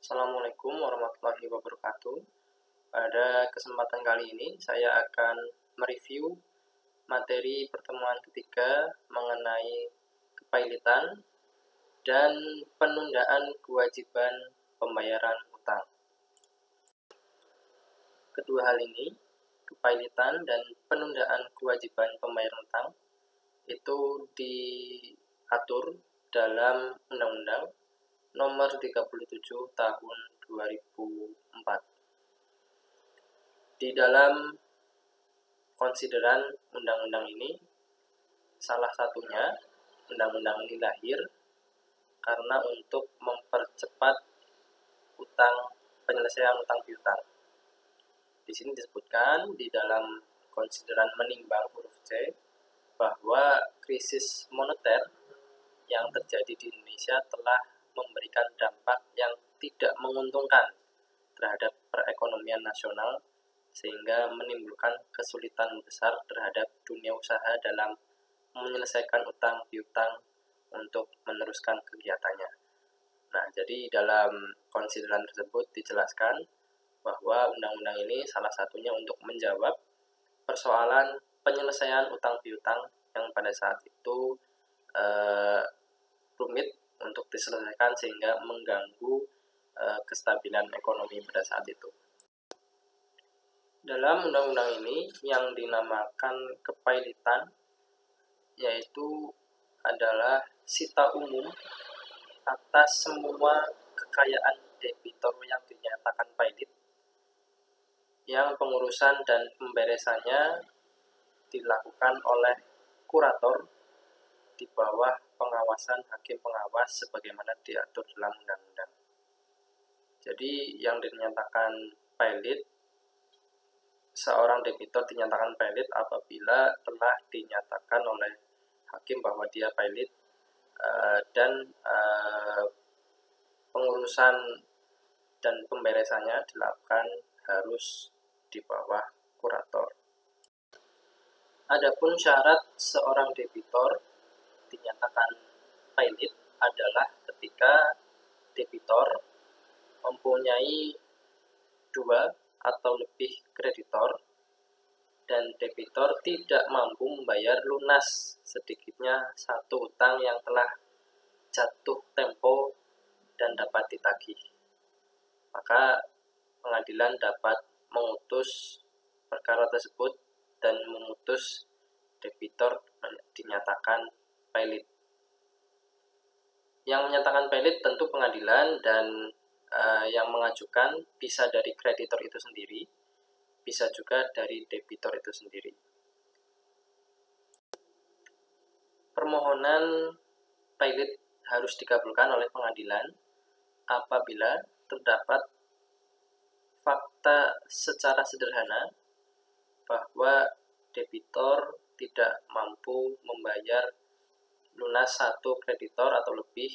Assalamualaikum warahmatullahi wabarakatuh. Pada kesempatan kali ini saya akan mereview materi pertemuan ketiga mengenai kepailitan dan penundaan kewajiban pembayaran utang. Kedua hal ini, kepailitan dan penundaan kewajiban pembayaran utang, itu diatur dalam Undang-Undang Nomor 37 Tahun 2004. Di dalam konsideran undang-undang ini, salah satunya undang-undang ini lahir karena untuk mempercepat penyelesaian utang piutang. Di sini disebutkan di dalam konsideran menimbang huruf C bahwa krisis moneter yang terjadi di Indonesia telah memberikan dampak yang tidak menguntungkan terhadap perekonomian nasional sehingga menimbulkan kesulitan besar terhadap dunia usaha dalam menyelesaikan utang piutang untuk meneruskan kegiatannya. Nah, jadi dalam konsideran tersebut dijelaskan bahwa undang-undang ini salah satunya untuk menjawab persoalan penyelesaian utang piutang yang pada saat itu rumit untuk diselesaikan sehingga mengganggu kestabilan ekonomi pada saat itu. Dalam undang-undang ini yang dinamakan kepailitan yaitu adalah sita umum atas semua kekayaan debitur yang dinyatakan pailit yang pengurusan dan pemberesannya dilakukan oleh kurator di bawah pengawasan hakim pengawas sebagaimana diatur dalam undang-undang. Jadi yang dinyatakan pailit, seorang debitur dinyatakan pailit apabila telah dinyatakan oleh hakim bahwa dia pailit dan pengurusan dan pemberesannya dilakukan harus di bawah kurator. Adapun syarat seorang debitor dinyatakan pailit adalah ketika debitor mempunyai 2 atau lebih kreditor dan debitor tidak mampu membayar lunas sedikitnya satu utang yang telah jatuh tempo dan dapat ditagih. Maka pengadilan dapat mengutus perkara tersebut dan memutus debitor dinyatakan pailit. Yang menyatakan pailit tentu pengadilan dan yang mengajukan bisa dari kreditor itu sendiri, bisa juga dari debitor itu sendiri. Permohonan pailit harus dikabulkan oleh pengadilan apabila terdapat fakta secara sederhana bahwa debitor tidak mampu membayar lunas satu kreditor atau lebih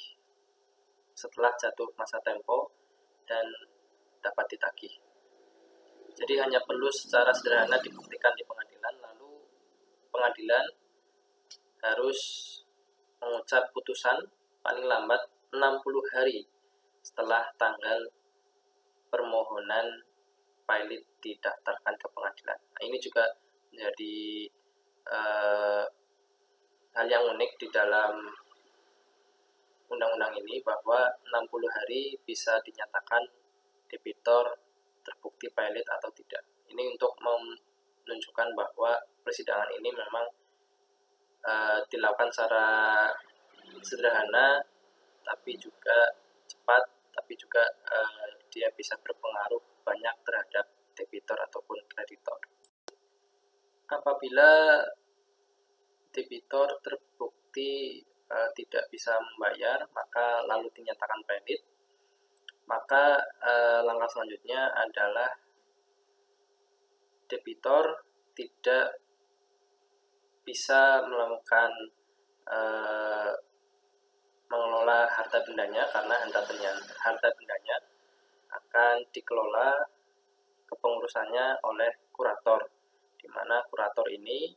setelah jatuh masa tempo dan dapat ditagih. Jadi hanya perlu secara sederhana dibuktikan di pengadilan, lalu pengadilan harus mengucap putusan paling lambat 60 hari setelah tanggal permohonan pailit didaftarkan ke pengadilan. Nah, ini juga menjadi hal yang unik di dalam undang-undang ini bahwa 60 hari bisa dinyatakan debitor terbukti pailit atau tidak. Ini untuk menunjukkan bahwa persidangan ini memang dilakukan secara sederhana, tapi juga cepat, tapi juga dia bisa berpengaruh banyak terhadap debitor ataupun kreditor. Apabila debitor terbukti tidak bisa membayar, maka lalu dinyatakan pailit, maka langkah selanjutnya adalah debitor tidak bisa melakukan mengelola harta bendanya karena harta bendanya akan dikelola kepengurusannya oleh kurator, di mana kurator ini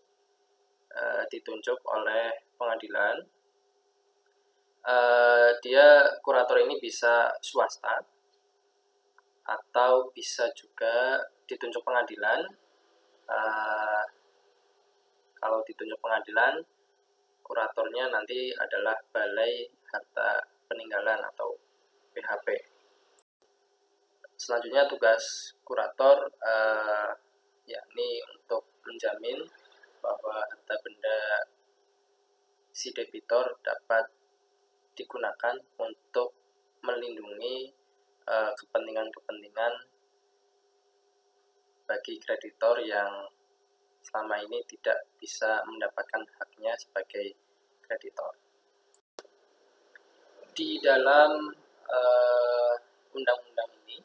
ditunjuk oleh pengadilan. Kurator ini bisa swasta atau bisa juga ditunjuk pengadilan. Kalau ditunjuk pengadilan, kuratornya nanti adalah Balai Harta Peninggalan atau BHP. Selanjutnya tugas kurator yakni untuk menjamin bahwa harta benda si debitor dapat digunakan untuk melindungi kepentingan-kepentingan bagi kreditor yang selama ini tidak bisa mendapatkan haknya sebagai kreditor. Di dalam undang-undang ini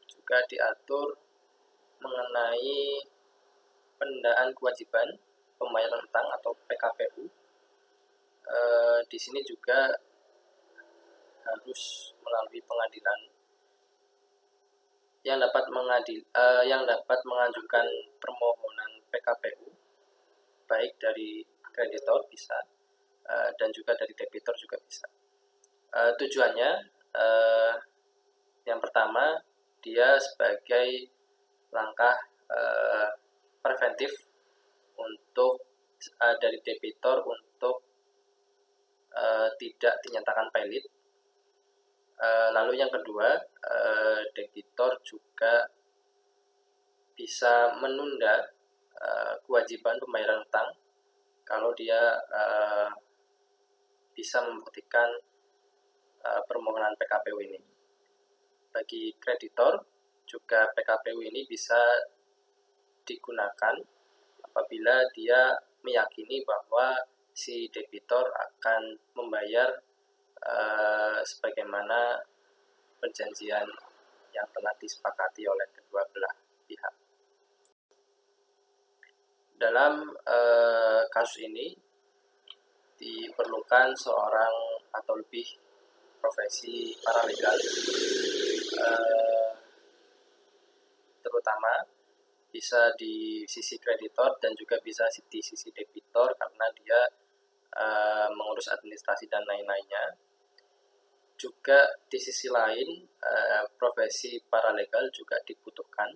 juga diatur mengenai penundaan kewajiban pembayaran utang atau PKPU. Di sini juga harus melalui pengadilan yang dapat mengajukan permohonan PKPU baik dari kreditor bisa dan juga dari debitor juga bisa. Tujuannya yang pertama, dia sebagai langkah preventif untuk dari debitor untuk tidak dinyatakan pailit. Lalu yang kedua, debitor juga bisa menunda kewajiban pembayaran utang kalau dia bisa membuktikan permohonan PKPU ini. Bagi kreditor juga PKPU ini bisa digunakan apabila dia meyakini bahwa si debitor akan membayar sebagaimana perjanjian yang telah disepakati oleh kedua belah pihak. Dalam kasus ini diperlukan seorang atau lebih profesi paralegal, terutama bisa di sisi kreditor dan juga bisa di sisi debitor karena dia mengurus administrasi dan lain-lainnya. Juga di sisi lain, profesi paralegal juga dibutuhkan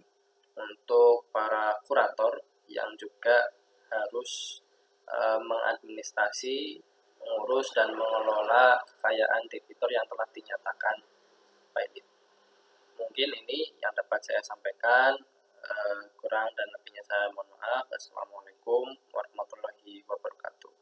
untuk para kurator yang juga harus mengadministrasi, mengurus dan mengelola kekayaan debitor yang telah dinyatakan pailit. Mungkin ini yang dapat saya sampaikan, kurang dan lebihnya saya mohon maaf. Assalamualaikum warahmatullahi wabarakatuh.